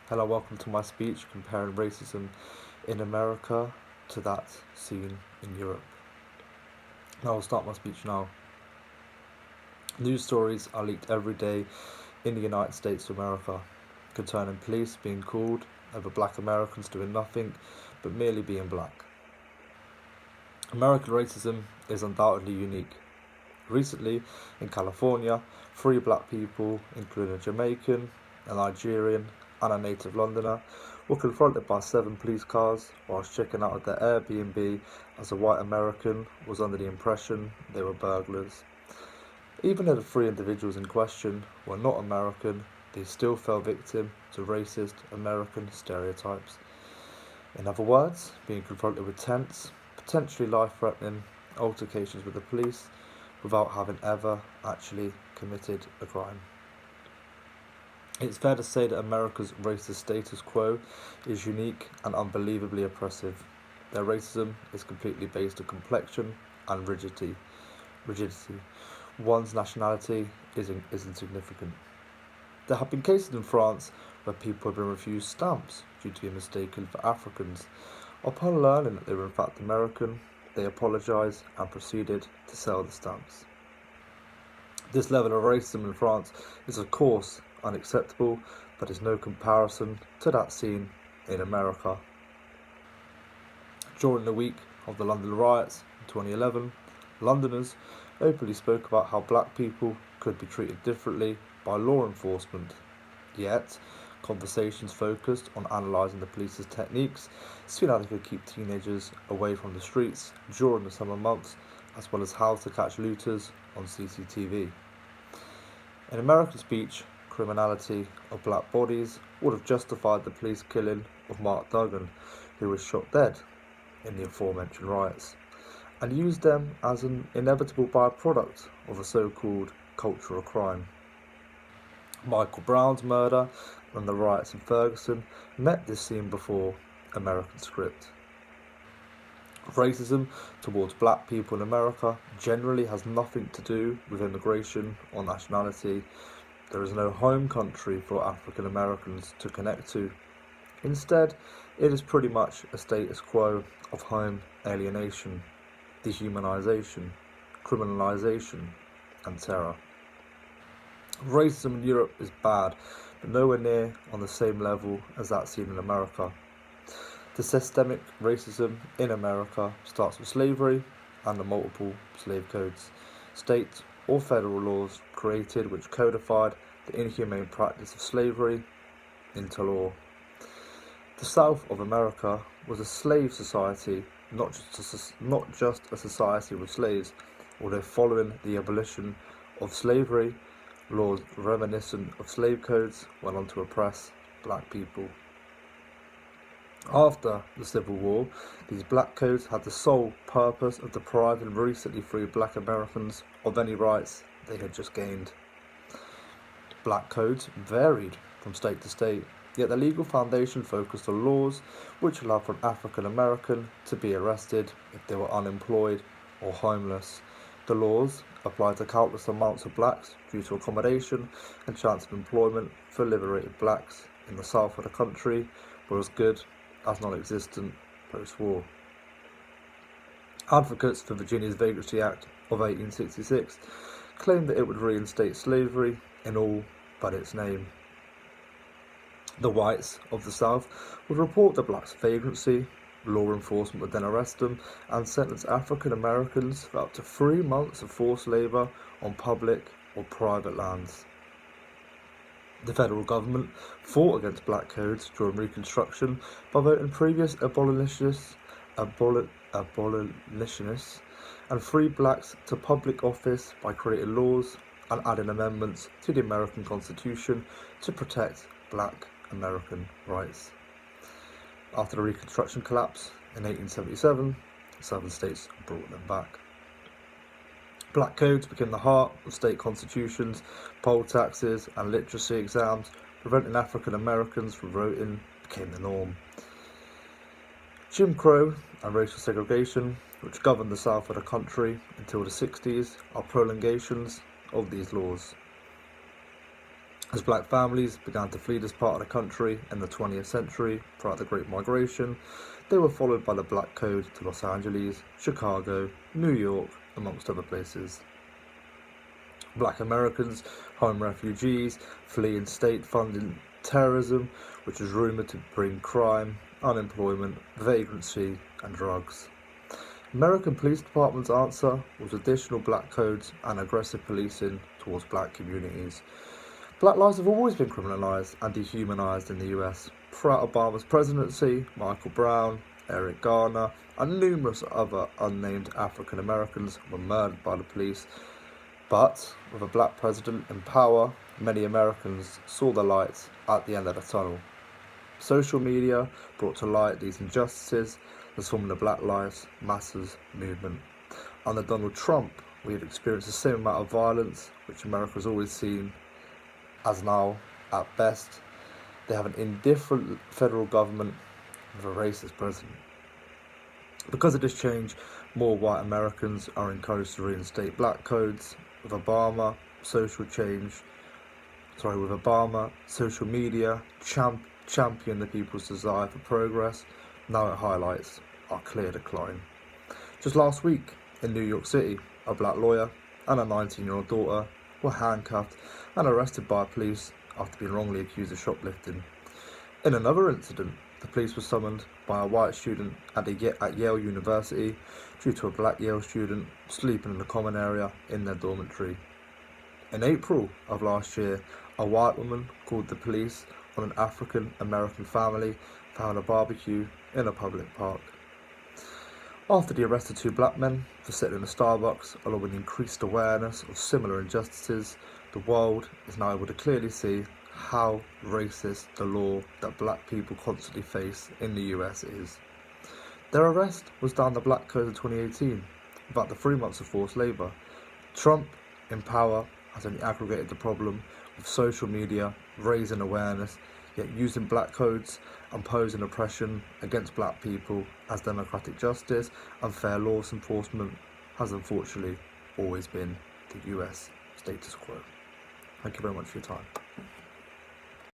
Hello, welcome to my speech comparing racism in America to that seen in Europe. Now I'll start my speech now. News stories are leaked every day in the United States of America concerning police being called over black Americans doing nothing but merely being black. American racism is undoubtedly unique. Recently, in California, 3 black people, including a Jamaican, a Nigerian, and a native Londoner, were confronted by 7 police cars whilst checking out of their Airbnb as a white American was under the impression they were burglars. Even though the 3 individuals in question were not American, they still fell victim to racist American stereotypes. In other words, being confronted with tense, potentially life-threatening altercations with the police without having ever actually committed a crime. It's fair to say that America's racist status quo is unique and unbelievably oppressive. Their racism is completely based on complexion and rigidity. One's nationality is insignificant. There have been cases in France where people have been refused stamps due to being mistaken for Africans. Upon learning that they were in fact American, they apologised and proceeded to sell the stamps. This level of racism in France is of course unacceptable, but is no comparison to that seen in America. During the week of the London riots in 2011, Londoners openly spoke about how black people could be treated differently by law enforcement. Yet, conversations focused on analysing the police's techniques, seeing how they could keep teenagers away from the streets during the summer months, as well as how to catch looters on CCTV. In American speech, criminality of black bodies would have justified the police killing of Mark Duggan, who was shot dead in the aforementioned riots, and used them as an inevitable byproduct of a so-called cultural crime. Michael Brown's murder and the riots in Ferguson met this scene before American script. Racism towards black people in America generally has nothing to do with immigration or nationality. There is no home country for African Americans to connect to. Instead, it is pretty much a status quo of home alienation, dehumanisation, criminalisation, and terror. Racism in Europe is bad, but nowhere near on the same level as that seen in America. The systemic racism in America starts with slavery and the multiple slave codes, state or federal laws created which codified the inhumane practice of slavery into law. The South of America was a slave society, not just a society with slaves, although following the abolition of slavery, laws reminiscent of slave codes went on to oppress black people. After the Civil War, these black codes had the sole purpose of depriving recently freed black Americans of any rights they had just gained. Black codes varied from state to state, yet the legal foundation focused on laws which allowed for an African American to be arrested if they were unemployed or homeless. The laws applied to countless amounts of blacks due to accommodation and chance of employment for liberated blacks in the south of the country were as good as non-existent post-war. Advocates for Virginia's Vagrancy Act of 1866 claimed that it would reinstate slavery in all but its name. The whites of the South would report the blacks' vagrancy, law enforcement would then arrest them and sentence African Americans for up to 3 months of forced labour on public or private lands. The federal government fought against black codes during Reconstruction by voting previous abolitionists and freed blacks to public office by creating laws and adding amendments to the American Constitution to protect black American rights. After the Reconstruction collapse in 1877, Southern states brought them back. Black codes became the heart of state constitutions, poll taxes and literacy exams, preventing African Americans from voting became the norm. Jim Crow and racial segregation, which governed the south of the country until the 60s, are prolongations of these laws. As black families began to flee this part of the country in the 20th century throughout the Great Migration, they were followed by the Black Code to Los Angeles, Chicago, New York, amongst other places. Black Americans, home refugees, fleeing state-funded terrorism, which was rumoured to bring crime, unemployment, vagrancy and drugs. American police department's answer was additional black codes and aggressive policing towards black communities. Black lives have always been criminalised and dehumanised in the US. Throughout Obama's presidency, Michael Brown, Eric Garner, and numerous other unnamed African Americans were murdered by the police. But with a black president in power, many Americans saw the light at the end of the tunnel. Social media brought to light these injustices, transforming the Black Lives Matters movement. Under Donald Trump, we have experienced the same amount of violence, which America has always seen as now, at best, they have an indifferent federal government with a racist president. Because of this change, more white Americans are encouraged to reinstate black codes. With Obama, social media champion the people's desire for progress. Now it highlights our clear decline. Just last week in New York City, a black lawyer and a 19-year-old daughter were handcuffed and arrested by police after being wrongly accused of shoplifting. In another incident, the police were summoned by a white student at Yale University due to a black Yale student sleeping in the common area in their dormitory. In April of last year, a white woman called the police on an African American family found a barbecue in a public park. After the arrest of two black men for sitting in a Starbucks, along with increased awareness of similar injustices, the world is now able to clearly see how racist the law that black people constantly face in the US is. Their arrest was down the Black Code of 2018, about the 3 months of forced labour. Trump, in power, has only aggravated the problem with social media raising awareness, yet using black codes and posing oppression against black people as democratic justice and fair laws enforcement has unfortunately always been the US status quo. Thank you very much for your time.